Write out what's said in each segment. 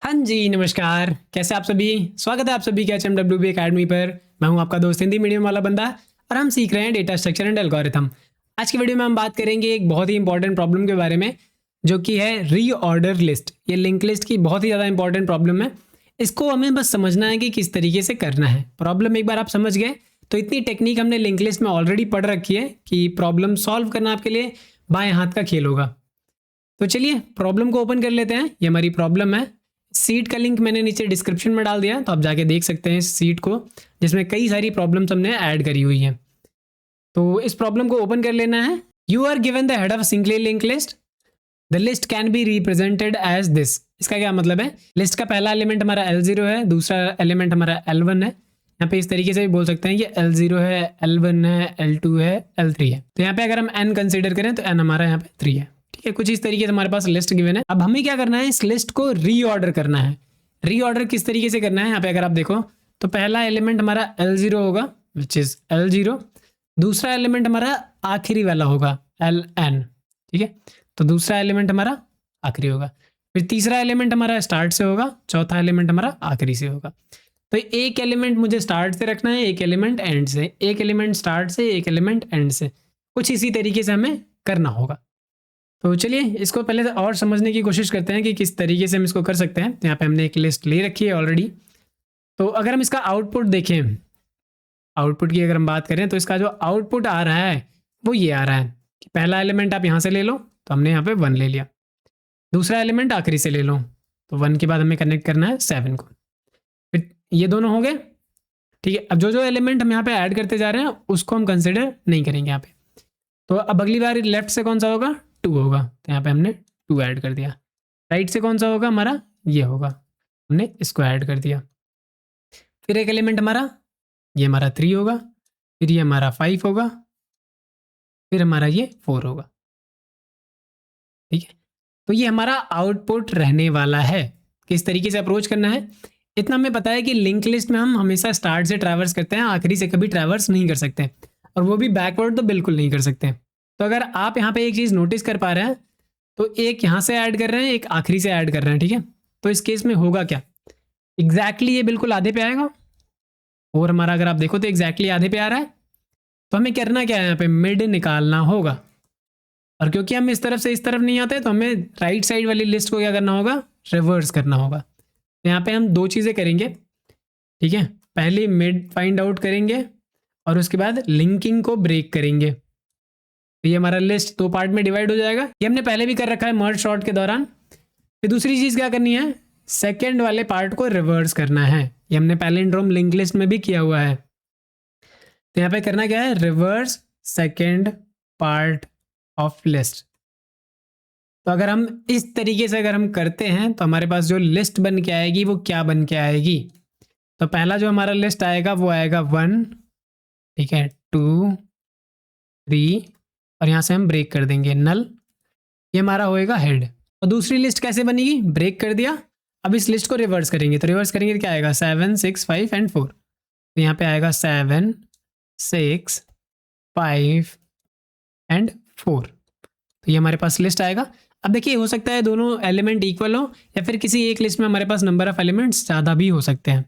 हाँ जी, नमस्कार। कैसे आप सभी? स्वागत है आप सभी के एचएमडब्ल्यूबी अकेडमी पर। मैं हूँ आपका दोस्त हिंदी मीडियम वाला बंदा और हम सीख रहे हैं डेटा स्ट्रक्चर एंड एल्गोरिथम। आज की वीडियो में हम बात करेंगे एक बहुत ही इंपॉर्टेंट प्रॉब्लम के बारे में, जो कि है रीऑर्डर लिस्ट। ये लिंक लिस्ट की बहुत ही ज़्यादा इंपॉर्टेंट प्रॉब्लम है। इसको हमें बस समझना है कि किस तरीके से करना है। प्रॉब्लम एक बार आप समझ गए तो इतनी टेक्निक हमने लिंक लिस्ट में ऑलरेडी पढ़ रखी है कि प्रॉब्लम सॉल्व करना आपके लिए बाएं हाथ का खेल होगा। तो चलिए प्रॉब्लम को ओपन कर लेते हैं। ये हमारी प्रॉब्लम है। सीट का लिंक मैंने नीचे डिस्क्रिप्शन में डाल दिया, तो आप जाके देख सकते हैं इस सीट को, जिसमें कई सारी प्रॉब्लम्स हमने ऐड करी हुई हैं। तो इस प्रॉब्लम को ओपन कर लेना है। You are given the head of singly link list. The list can be represented as this. इसका क्या मतलब है? लिस्ट का पहला एलिमेंट हमारा L0 है, दूसरा एलिमेंट हमारा L1 है। यहाँ पे इस तरीके से भी बोल सकते हैं कि L0 है, L1 है, L2 है, L3 है। तो यहाँ पे अगर हम n कंसिडर करें तो n हमारा यहाँ पे 3 है। ठीक है, कुछ इस तरीके से हमारे पास लिस्ट गिवन है। अब हमें क्या करना है, इस लिस्ट को रीऑर्डर करना है। रीऑर्डर किस तरीके से करना है, यहाँ पे अगर आप देखो तो पहला एलिमेंट हमारा L0 होगा, विच इज L0। दूसरा एलिमेंट हमारा आखिरी वाला होगा Ln। ठीक है, तो दूसरा एलिमेंट हमारा आखिरी होगा। फिर तीसरा एलिमेंट हमारा स्टार्ट से होगा, चौथा एलिमेंट हमारा आखिरी से होगा। तो एक एलिमेंट मुझे स्टार्ट से रखना है, एक एलिमेंट एंड से, एक एलिमेंट स्टार्ट से, एक एलिमेंट एंड से। कुछ इसी तरीके से हमें करना होगा। तो चलिए इसको पहले और समझने की कोशिश करते हैं कि किस तरीके से हम इसको कर सकते हैं। तो यहाँ पे हमने एक लिस्ट ले रखी है ऑलरेडी। तो अगर हम इसका आउटपुट देखें, आउटपुट की अगर हम बात करें तो इसका जो आउटपुट आ रहा है वो ये आ रहा है कि पहला एलिमेंट आप यहाँ से ले लो, तो हमने यहाँ पे 1 ले लिया। दूसरा एलिमेंट आखिरी से ले लो, तो 1 के बाद हमें कनेक्ट करना है 7 को। फिर ये दोनों हो गए। ठीक है, अब जो जो एलिमेंट हम यहाँ पे ऐड करते जा रहे हैं उसको हम कंसिडर नहीं करेंगे यहाँ पे। तो अब अगली बार लेफ्ट से कौन सा होगा, 2 होगा, तो यहाँ पे हमने 2 ऐड कर दिया। राइट से कौन सा होगा हमारा, ये होगा, हमने इसको ऐड कर दिया। फिर एक एलिमेंट हमारा, ये हमारा 3 होगा, फिर ये हमारा 5 होगा, फिर हमारा ये 4 होगा। ठीक है, तो ये हमारा आउटपुट रहने वाला है। किस तरीके से अप्रोच करना है, इतना हमें पता है कि लिंक लिस्ट में हम हमेशा स्टार्ट से ट्रैवर्स करते हैं, आखिरी से कभी ट्रैवर्स नहीं कर सकते, और वो भी बैकवर्ड तो बिल्कुल नहीं कर सकते। तो अगर आप यहाँ पे एक चीज़ नोटिस कर पा रहे हैं, तो एक यहाँ से ऐड कर रहे हैं, एक आखिरी से ऐड कर रहे हैं। ठीक है, तो इस केस में होगा क्या, एग्जैक्टली ये बिल्कुल आधे पे आएगा। और हमारा अगर आप देखो तो एग्जैक्टली आधे पे आ रहा है। तो हमें करना क्या है, यहाँ पे मिड निकालना होगा। और क्योंकि हम इस तरफ से इस तरफ नहीं आते, तो हमें राइट साइड वाली लिस्ट को क्या करना होगा, रिवर्स करना होगा। तो यहाँ पे हम 2 चीज़ें करेंगे। ठीक है, पहले मिड फाइंड आउट करेंगे और उसके बाद लिंकिंग को ब्रेक करेंगे। तो ये हमारा लिस्ट 2 पार्ट में डिवाइड हो जाएगा। ये हमने पहले भी कर रखा है मर्ज शॉर्ट के दौरान। फिर दूसरी चीज़ क्या करनी है, सेकेंड वाले पार्ट को रिवर्स करना है। ये हमने पैलिंड्रोम लिंक लिस्ट में भी किया हुआ है। तो यहाँ पे करना क्या है, reverse second part of list. तो अगर हम इस तरीके से अगर हम करते हैं तो हमारे पास जो लिस्ट बन के आएगी वो क्या बन के आएगी, तो पहला जो हमारा लिस्ट आएगा वो आएगा 1, ठीक है, 2, 3, और यहाँ से हम ब्रेक कर देंगे नल। ये हमारा होएगा हेड। और दूसरी लिस्ट कैसे बनेगी, ब्रेक कर दिया। अब इस लिस्ट को रिवर्स करेंगे, तो रिवर्स करेंगे तो क्या आएगा, 7, 6, 5 एंड 4। तो यहाँ पे आएगा 7, 6, 5 एंड 4। तो ये हमारे पास लिस्ट आएगा। अब देखिए हो सकता है दोनों एलिमेंट इक्वल हो, या फिर किसी एक लिस्ट में हमारे पास नंबर ऑफ एलिमेंट्स ज़्यादा भी हो सकते हैं।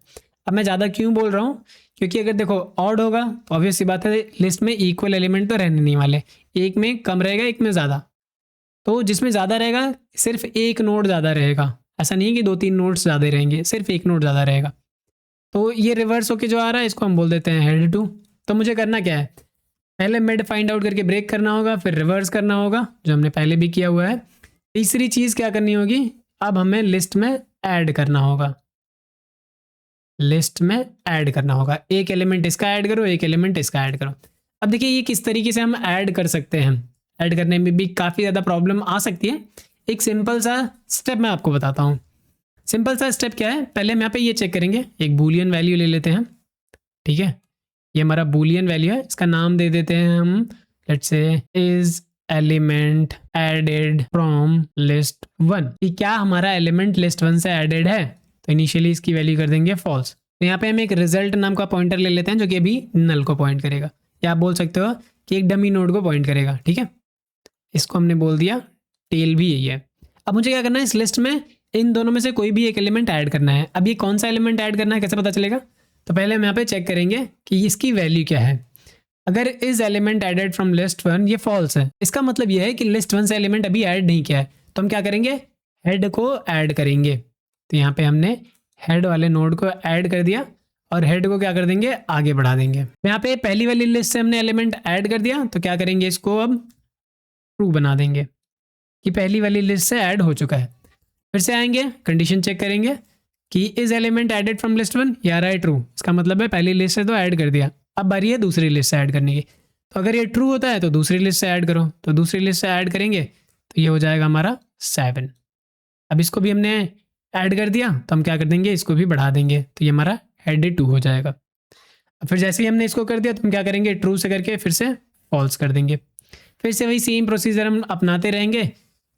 अब मैं ज़्यादा क्यों बोल रहा हूँ, क्योंकि अगर देखो ऑड होगा तो ऑब्वियस सी बात है लिस्ट में इक्वल एलिमेंट तो रहने नहीं वाले, एक में कम रहेगा एक में ज़्यादा। तो जिसमें ज़्यादा रहेगा सिर्फ एक नोड ज़्यादा रहेगा, ऐसा नहीं है कि 2-3 नोड्स ज़्यादा रहेंगे, सिर्फ एक नोड ज़्यादा रहेगा। तो ये रिवर्स होके जो आ रहा है इसको हम बोल देते हैं हेड 2। तो मुझे करना क्या है, पहले मिड फाइंड आउट करके ब्रेक करना होगा, फिर रिवर्स करना होगा जो हमने पहले भी किया हुआ है। तीसरी चीज़ क्या करनी होगी, अब हमें लिस्ट में ऐड करना होगा। लिस्ट में ऐड करना होगा, एक एलिमेंट इसका ऐड करो, एक एलिमेंट इसका ऐड करो। अब देखिए ये किस तरीके से हम ऐड कर सकते हैं। ऐड करने में भी काफ़ी ज़्यादा प्रॉब्लम आ सकती है। एक सिंपल सा स्टेप मैं आपको बताता हूँ। सिंपल सा स्टेप क्या है, पहले हम यहाँ पे ये चेक करेंगे, एक बूलियन वैल्यू ले लेते हैं। ठीक है, ये हमारा बूलियन वैल्यू है, इसका नाम दे देते हैं हम, let's say is element added from list 1। कि क्या हमारा एलिमेंट लिस्ट 1 से एडेड है, तो इनिशियली इसकी वैल्यू कर देंगे फॉल्स। तो यहाँ पे हम एक रिजल्ट नाम का पॉइंटर ले लेते हैं जो कि अभी नल को पॉइंट करेगा, या आप बोल सकते हो कि एक डमी नोड को पॉइंट करेगा। ठीक है, इसको हमने बोल दिया टेल भी यही है। अब मुझे क्या करना है, इस लिस्ट में इन दोनों में से कोई भी एक एलिमेंट ऐड करना है। अब ये कौन सा एलिमेंट ऐड करना है कैसे पता चलेगा? तो पहले हम यहाँ पे चेक करेंगे कि इसकी वैल्यू क्या है। अगर is element added from list 1 ये फॉल्स है, इसका मतलब ये है कि लिस्ट 1 से एलिमेंट अभी ऐड नहीं किया है। तो हम क्या करेंगे? हेड को ऐड करेंगे। तो यहाँ पे हमने हेड वाले नोड को ऐड कर दिया और हेड को क्या कर देंगे? आगे बढ़ा देंगे। यहाँ पे पहली वाली लिस्ट से हमने एलिमेंट ऐड कर दिया, तो क्या करेंगे? इसको अब ट्रू बना देंगे कि पहली वाली लिस्ट से ऐड हो चुका है। फिर से आएंगे, कंडीशन चेक करेंगे कि is element added from list 1, ये आ रहा है ट्रू। इसका मतलब है पहली लिस्ट से तो ऐड कर दिया, अब बारी है दूसरी लिस्ट से ऐड करने की। तो अगर ये ट्रू होता है तो दूसरी लिस्ट से ऐड करो, तो दूसरी लिस्ट से ऐड करेंगे तो ये हो जाएगा हमारा 7। अब इसको भी हमने ऐड कर दिया, तो हम क्या कर देंगे? इसको भी बढ़ा देंगे, तो ये हमारा हेड 2 हो जाएगा। अब फिर जैसे ही हमने इसको कर दिया तो हम क्या करेंगे? ट्रू से करके फिर से फॉल्स कर देंगे। फिर से वही सेम प्रोसीजर हम अपनाते रहेंगे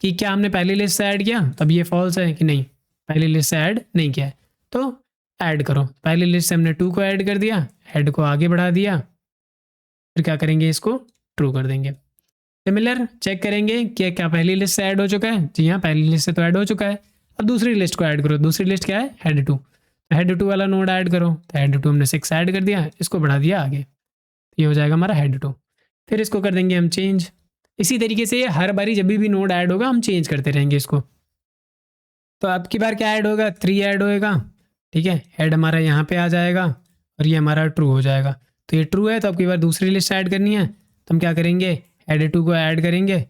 कि क्या हमने पहली लिस्ट से ऐड किया, तब ये फॉल्स है कि नहीं, पहली लिस्ट से ऐड नहीं किया है तो ऐड करो। पहली लिस्ट से हमने 2 को ऐड कर दिया, हेड को आगे बढ़ा दिया, फिर क्या करेंगे? इसको ट्रू कर देंगे। सिमिलर चेक करेंगे कि क्या पहली लिस्ट से ऐड हो चुका है। जी हाँ, पहली लिस्ट से तो ऐड हो चुका है। अब दूसरी लिस्ट को ऐड करो। दूसरी लिस्ट क्या है? हेड 2। तो हेड 2 वाला नोड ऐड करो, तो हेड 2 हमने 6 ऐड कर दिया, इसको बढ़ा दिया आगे, तो ये हो जाएगा हमारा हेड 2। फिर इसको कर देंगे हम चेंज। इसी तरीके से हर बारी जब भी नोड ऐड होगा हम चेंज करते रहेंगे इसको। तो अब की बार क्या ऐड होगा? 3 ऐड होएगा, ठीक है। हेड हमारा यहाँ पे आ जाएगा और ये हमारा ट्रू हो जाएगा। तो ये ट्रू है, तो अब की बार दूसरी लिस्ट ऐड करनी है, तो हम क्या करेंगे? हेड 2 को ऐड करेंगे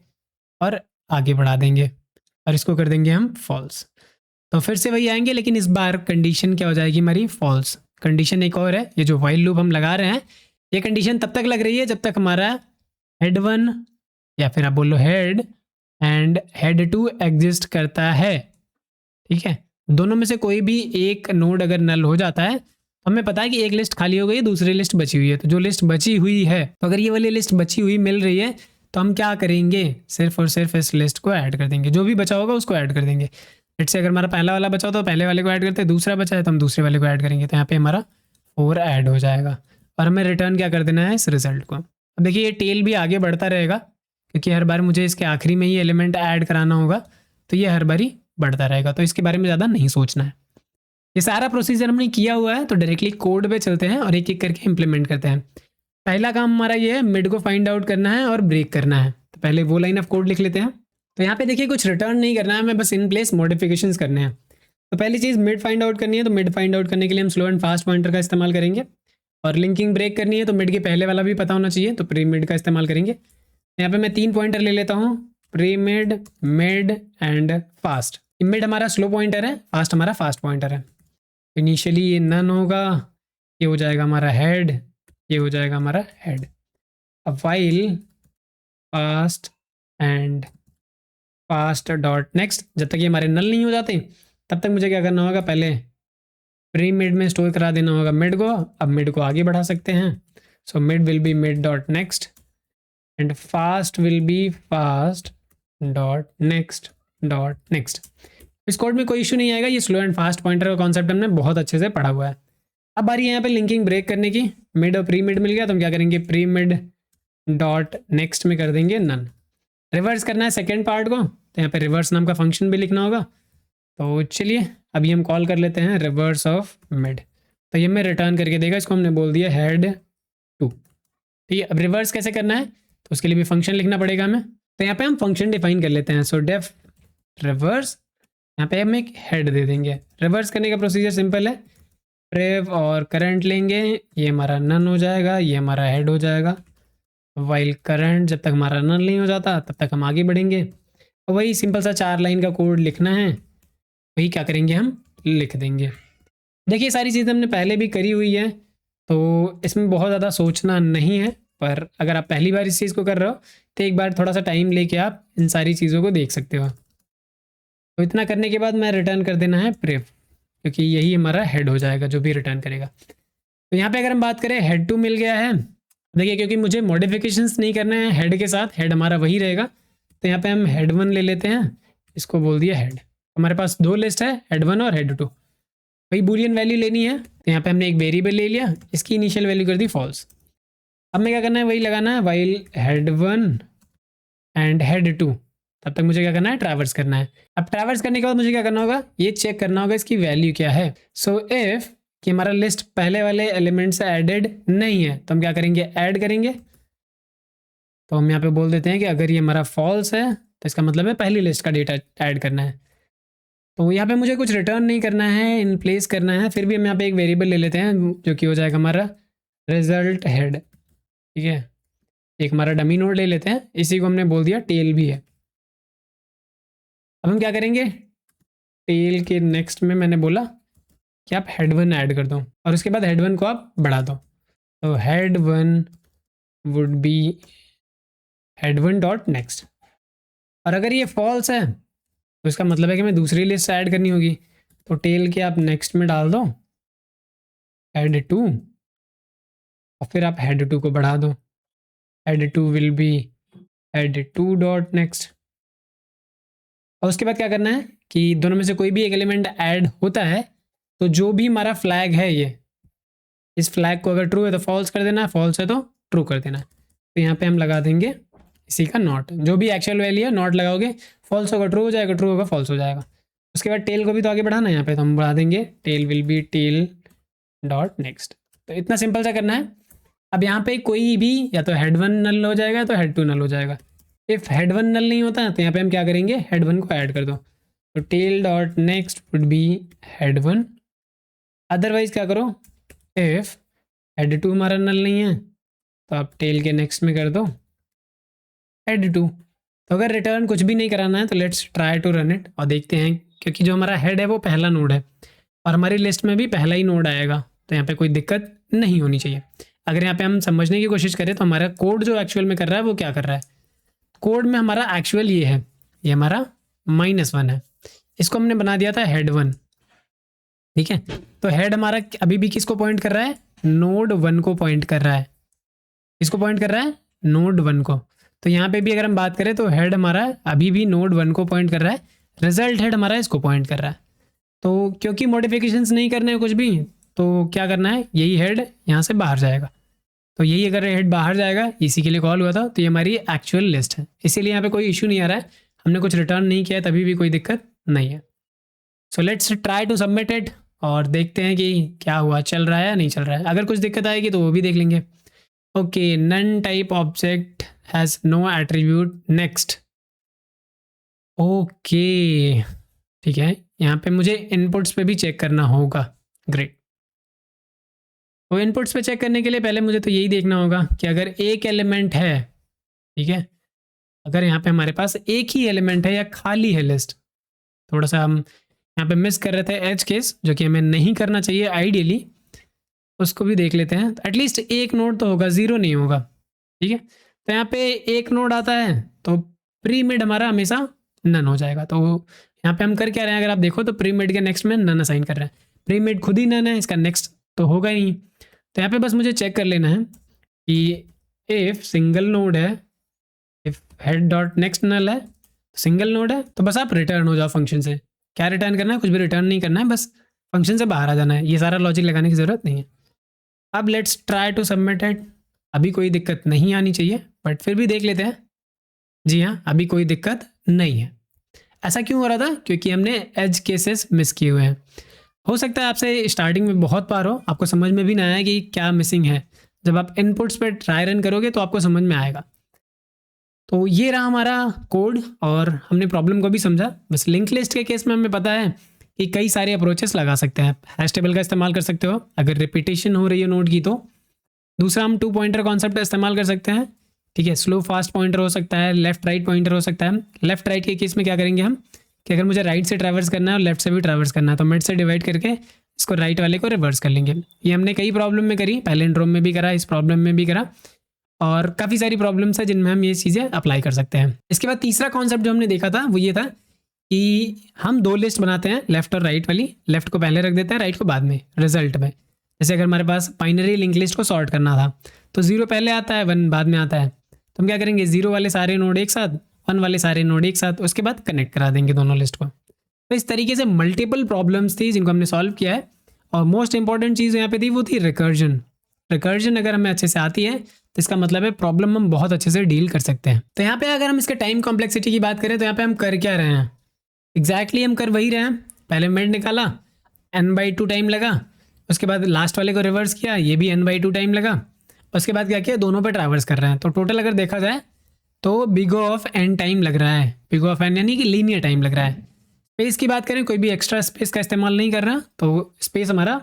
और आगे बढ़ा देंगे और इसको कर देंगे हम फॉल्स। तो फिर से वही आएंगे, लेकिन इस बार कंडीशन क्या हो जाएगी हमारी? फॉल्स। कंडीशन एक और है, ये जो व्हाइल लूप हम लगा रहे हैं ये कंडीशन तब तक लग रही है जब तक हमारा हेड 1 या फिर आप बोल लो हेड एंड हेड 2 एग्जिस्ट करता है, ठीक है। दोनों में से कोई भी एक नोड अगर नल हो जाता है तो हमें पता है कि एक लिस्ट खाली हो गई है, दूसरी लिस्ट बची हुई है। तो जो लिस्ट बची हुई है, तो अगर ये वाली लिस्ट बची हुई मिल रही है तो हम क्या करेंगे? सिर्फ और सिर्फ इस लिस्ट को ऐड कर देंगे, जो भी बचा होगा उसको ऐड कर देंगे। लेट्स से अगर हमारा पहला वाला बचा हो तो पहले वाले को ऐड करते हैं, दूसरा बचा है तो हम दूसरे वाले को ऐड करेंगे, तो यहाँ पे हमारा 4 ऐड हो जाएगा और हमें रिटर्न क्या कर देना है? इस रिजल्ट को। अब देखिए ये टेल भी आगे बढ़ता रहेगा क्योंकि हर बार मुझे इसके आखिरी में ही एलिमेंट ऐड कराना होगा, तो ये हर बारी बढ़ता रहेगा, तो इसके बारे में ज़्यादा नहीं सोचना है। ये सारा प्रोसीजर हमने किया हुआ है, तो डायरेक्टली कोड पे चलते हैं और एक एक करके इम्प्लीमेंट करते हैं। पहला काम हमारा ये है, मिड को फाइंड आउट करना है और ब्रेक करना है। तो पहले वो लाइन ऑफ कोड लिख लेते हैं। तो यहाँ पे देखिए कुछ रिटर्न नहीं करना है हमें, बस इन प्लेस मॉडिफिकेशंस करने हैं। तो पहली चीज़ मिड फाइंड आउट करनी है, तो मिड फाइंड आउट करने के लिए हम स्लो एंड फास्ट पॉइंटर का इस्तेमाल करेंगे। और लिंकिंग ब्रेक करनी है तो मिड के पहले वाला भी पता होना चाहिए, तो प्री मिड का इस्तेमाल करेंगे। यहाँ पे मैं 3 पॉइंटर ले लेता हूँ, pre mid, mid and fast. Mid हमारा स्लो पॉइंटर है, फास्ट हमारा फास्ट पॉइंटर है। इनिशियली ये नन होगा, ये हो जाएगा हमारा हेड, ये हो जाएगा हमारा हेड। अब while fast and fast dot next, जब तक ये हमारे नल नहीं हो जाते तब तक मुझे क्या करना होगा? पहले प्री मिड में स्टोर करा देना होगा मिड को। अब मिड को आगे बढ़ा सकते हैं, so mid will be mid dot next and fast will be fast dot next dot next. इस कोड में कोई इशू नहीं आएगा, ये स्लो एंड फास्ट पॉइंटर का कॉन्सेप्ट हमने बहुत अच्छे से पढ़ा हुआ है। अब बारी यहाँ पे लिंकिंग ब्रेक करने की। मिड और प्री मिड मिल गया तो हम क्या करेंगे? प्री मिड डॉट नेक्स्ट में कर देंगे नन। रिवर्स करना है सेकेंड पार्ट को, तो यहाँ पे रिवर्स नाम का फंक्शन भी लिखना होगा। तो चलिए अभी हम कॉल कर लेते हैं रिवर्स ऑफ मिड, तो ये हमें रिटर्न करके देगा। इसको हमने बोल दिया हेड 2, ठीक है। अब रिवर्स कैसे करना है तो उसके लिए भी फंक्शन लिखना पड़ेगा हमें। तो यहाँ पे हम फंक्शन डिफाइन कर लेते हैं, सो डेफ रिवर्स, यहाँ पे हम एक हेड दे देंगे। रिवर्स करने का प्रोसीजर सिंपल है, प्रेव और करंट लेंगे, ये हमारा नन हो जाएगा, ये हमारा हेड हो जाएगा। वाइल करंट, जब तक हमारा नन नहीं हो जाता तब तक हम आगे बढ़ेंगे। और वही सिंपल सा 4 लाइन का कोड लिखना है, वही क्या करेंगे हम लिख देंगे। देखिए सारी चीज़ें हमने पहले भी करी हुई है, तो इसमें बहुत ज़्यादा सोचना नहीं है, पर अगर आप पहली बार इस चीज़ को कर रहे हो तो एक बार थोड़ा सा टाइम लेके आप इन सारी चीज़ों को देख सकते हो। तो इतना करने के बाद मैं रिटर्न कर देना है प्रेव, क्योंकि यही हमारा हेड हो जाएगा जो भी रिटर्न करेगा। तो यहाँ पे अगर हम बात करें हेड 2 मिल गया है, देखिए क्योंकि मुझे मॉडिफिकेशंस नहीं करने हैं हेड के साथ, हेड हमारा वही रहेगा। तो यहाँ पे हम हेड 1 ले लेते हैं, इसको बोल दिया हेड। हमारे पास 2 लिस्ट है, हेड 1 और हेड 2। वही बूलियन वैल्यू लेनी है, तो यहाँ पे हमने एक वेरिएबल ले लिया, इसकी इनिशियल वैल्यू कर दी फॉल्स। अब हमें क्या करना है? वही लगाना है वाइल हेड 1 एंड हेड 2, तब तक मुझे क्या करना है, ट्रैवर्स करना है। अब ट्रैवर्स करने के बाद मुझे क्या करना होगा, ये चेक करना होगा इसकी वैल्यू क्या है। सो इफ कि हमारा लिस्ट पहले वाले एलिमेंट से एडेड नहीं है तो हम क्या करेंगे, ऐड करेंगे। तो हम यहाँ पे बोल देते हैं कि अगर ये हमारा फॉल्स है तो इसका मतलब है पहली लिस्ट का डेटा ऐड करना है। तो यहाँ पे मुझे कुछ रिटर्न नहीं करना है, इन प्लेस करना है। फिर भी हम यहाँ पे एक वेरिएबल ले लेते हैं जो कि हो जाएगा हमारा रिजल्ट हेड। ठीक है, एक हमारा डमी नोड ले लेते हैं, इसी को हमने बोल दिया टेल भी है। अब हम क्या करेंगे, टेल के नेक्स्ट में मैंने बोला कि आप हेड वन ऐड कर दो और उसके बाद हेड वन को आप बढ़ा दो। तो head one would be head one dot next. और अगर ये फॉल्स है तो इसका मतलब है कि मैं दूसरी लिस्ट ऐड करनी होगी। तो टेल के आप नेक्स्ट में डाल दो हेड टू और फिर आप हेड टू को बढ़ा दो। Head two will be head two dot next. और उसके बाद क्या करना है कि दोनों में से कोई भी एक एलिमेंट ऐड होता है तो जो भी हमारा फ्लैग है, ये इस फ्लैग को अगर ट्रू है तो फॉल्स कर देना, फॉल्स है तो ट्रू कर देना। तो यहाँ पे हम लगा देंगे इसी का नॉट, जो भी एक्चुअल वैल्यू है नॉट लगाओगे, फॉल्स होगा ट्रू हो जाएगा, ट्रू होगा फॉल्स हो जाएगा। उसके बाद टेल को भी तो आगे बढ़ाना है, यहाँ पे तो हम बढ़ा देंगे tail will be tail dot next. तो इतना सिंपल सा करना है। अब यहाँ पे कोई भी या तो हेड वन नल हो जाएगा तो हेड टू नल हो जाएगा। इफ हेड वन नल नहीं होता तो यहाँ पे हम क्या करेंगे, हेड वन को ऐड कर दो। तो tail dot next would be head one. Otherwise क्या करो, इफ हेड टू हमारा नल नहीं है तो आप टेल के नेक्स्ट में कर दो हेड टू। तो अगर रिटर्न कुछ भी नहीं कराना है तो let's try to run it और देखते हैं, क्योंकि जो हमारा हेड है वो पहला नोड है और हमारी लिस्ट में भी पहला ही नोड आएगा, तो यहाँ पे कोई दिक्कत नहीं होनी चाहिए। अगर यहाँ पे हम समझने की कोशिश करें तो हमारा कोड जो एक्चुअल में कर रहा है वो क्या कर रहा है, कोड में हमारा एक्चुअल ये है, ये हमारा -1 है, इसको हमने बना दिया था हेड वन। ठीक है, तो हेड हमारा अभी भी किसको पॉइंट कर रहा है, नोड वन को पॉइंट कर रहा है। इसको पॉइंट कर रहा है नोड वन को। तो यहाँ पे भी अगर हम बात करें तो हेड हमारा अभी भी नोड वन को पॉइंट कर रहा है, रिजल्ट हेड हमारा इसको पॉइंट कर रहा है। तो क्योंकि मॉडिफिकेशंस नहीं करने हैं कुछ भी, तो क्या करना है, यही हेड यहाँ से बाहर जाएगा। तो यही अगर हेड बाहर जाएगा, इसी के लिए कॉल हुआ था, तो ये हमारी एक्चुअल लिस्ट है, इसीलिए यहाँ पे कोई इशू नहीं आ रहा है, हमने कुछ रिटर्न नहीं किया है तभी भी कोई दिक्कत नहीं है। So let's try to submit it और देखते हैं कि क्या हुआ, चल रहा है या नहीं चल रहा है। अगर कुछ दिक्कत आएगी तो वो भी देख लेंगे। Okay, none type object has no attribute next. Okay ठीक है, यहाँ पे मुझे इनपुट्स पे भी चेक करना होगा। ग्रेट, तो इनपुट्स पे चेक करने के लिए पहले मुझे तो यही देखना होगा कि अगर एक एलिमेंट है, ठीक है, अगर यहाँ पे हमारे पास एक ही एलिमेंट है या खाली है लिस्ट, थोड़ा सा हम यहाँ पे मिस कर रहे थे एज केस, जो कि हमें नहीं करना चाहिए आइडियली, उसको भी देख लेते हैं। एटलीस्ट एक नोड तो होगा, ज़ीरो नहीं होगा। ठीक है, तो यहाँ पे एक नोड आता है तो प्री मिड हमारा हमेशा नन हो जाएगा। तो यहाँ पे हम कर क्या रहे हैं, अगर आप देखो तो प्री मिड के नेक्स्ट में नन असाइन कर रहे हैं, प्री मिड खुद ही नन है, इसका नेक्स्ट तो होगा ही नहीं। तो यहाँ पे बस मुझे चेक कर लेना है कि इफ सिंगल नोड है, इफ हेड डॉट नेक्स्ट नल है, सिंगल नोड है, तो बस आप रिटर्न हो जाओ फंक्शन से। क्या रिटर्न करना है, कुछ भी रिटर्न नहीं करना है, बस फंक्शन से बाहर आ जाना है, ये सारा लॉजिक लगाने की ज़रूरत नहीं है। अब let's try to submit it. अभी कोई दिक्कत नहीं आनी चाहिए, बट फिर भी देख लेते हैं। जी हाँ, अभी कोई दिक्कत नहीं है। ऐसा क्यों हो रहा था, क्योंकि हमने एज केसेस मिस किए हुए हैं। हो सकता है आपसे स्टार्टिंग में बहुत बार हो, आपको समझ में भी ना आया कि क्या मिसिंग है। जब आप इनपुट्स पे ट्राई रन करोगे तो आपको समझ में आएगा। तो ये रहा हमारा कोड और हमने प्रॉब्लम को भी समझा। बस लिंक लिस्ट के केस में हमें पता है कि कई सारे अप्रोचेस लगा सकते हैं। हैश टेबल का इस्तेमाल कर सकते हो अगर रिपीटेशन हो रही है नोड की। तो दूसरा हम 2 पॉइंटर कॉन्सेप्ट का इस्तेमाल कर सकते हैं। ठीक है, स्लो फास्ट पॉइंटर हो सकता है, लेफ्ट राइट पॉइंटर हो सकता है। लेफ्ट राइट के केस में क्या करेंगे हम कि अगर मुझे राइट से ट्रैवर्स करना है और लेफ्ट से भी ट्रैवर्स करना है तो मिड से डिवाइड करके इसको राइट वाले को रिवर्स कर लेंगे। ये हमने कई प्रॉब्लम में करी, पैलिंड्रोम में भी करा, इस प्रॉब्लम में भी करा, और काफ़ी सारी प्रॉब्लम्स है जिनमें हम ये चीज़ें अप्लाई कर सकते हैं। इसके बाद तीसरा कॉन्सेप्ट जो हमने देखा था वो ये था कि हम 2 लिस्ट बनाते हैं, लेफ्ट और राइट वाली। लेफ्ट को पहले रख देते हैं, राइट को बाद में रिजल्ट में। जैसे अगर हमारे पास बाइनरी लिंक लिस्ट को सॉर्ट करना था तो 0 पहले आता है, 1 बाद में आता है, तो हम क्या करेंगे 0 वाले सारे नोड एक साथ, 1 वाले सारे नोड एक साथ, उसके बाद कनेक्ट करा देंगे दोनों लिस्ट को। तो इस तरीके से मल्टीपल प्रॉब्लम्स थी जिनको हमने सॉल्व किया है। और मोस्ट इंपॉर्टेंट चीज़ यहाँ पे थी वो थी रिकर्जन। रिकर्जन अगर हमें अच्छे से आती है तो इसका मतलब है प्रॉब्लम हम बहुत अच्छे से डील कर सकते हैं। तो यहाँ पे अगर हम इसके टाइम कॉम्प्लेक्सिटी की बात करें तो यहाँ पे हम कर क्या रहे हैं, एग्जैक्टली हम कर वही रहे हैं। पहले मिड निकाला, n/2 टाइम लगा, उसके बाद लास्ट वाले को रिवर्स किया, ये भी n/2 टाइम लगा, उसके बाद क्या किया, दोनों पे ट्रैवर्स कर रहे हैं। तो टोटल अगर देखा जाए तो बिग ऑफ n टाइम लग रहा है, बिग ऑफ n यानी कि लीनियर टाइम लग रहा है। स्पेस की बात करें, कोई भी एक्स्ट्रा स्पेस का इस्तेमाल नहीं कर रहा, तो स्पेस हमारा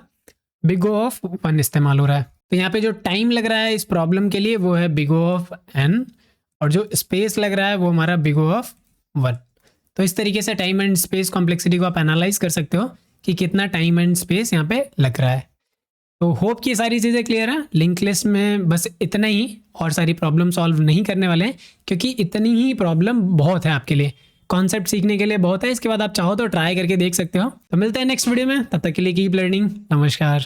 बिग ऑफ 1 इस्तेमाल हो रहा है। तो यहाँ पे जो टाइम लग रहा है इस प्रॉब्लम के लिए वो है बिग ऑफ n, और जो स्पेस लग रहा है वो हमारा बिग ऑफ 1। तो इस तरीके से टाइम एंड स्पेस कॉम्प्लेक्सिटी को आप एनालाइज कर सकते हो कि कितना टाइम एंड स्पेस यहाँ पे लग रहा है। तो होप कि ये सारी चीज़ें क्लियर हैं। लिंक लिस्ट में बस इतना ही, और सारी प्रॉब्लम सॉल्व नहीं करने वाले हैं, क्योंकि इतनी ही प्रॉब्लम बहुत है आपके लिए, कॉन्सेप्ट सीखने के लिए बहुत है। इसके बाद आप चाहो तो ट्राई करके देख सकते हो। तो मिलते हैं नेक्स्ट वीडियो में, तब तक के लिए कीप लर्निंग। नमस्कार।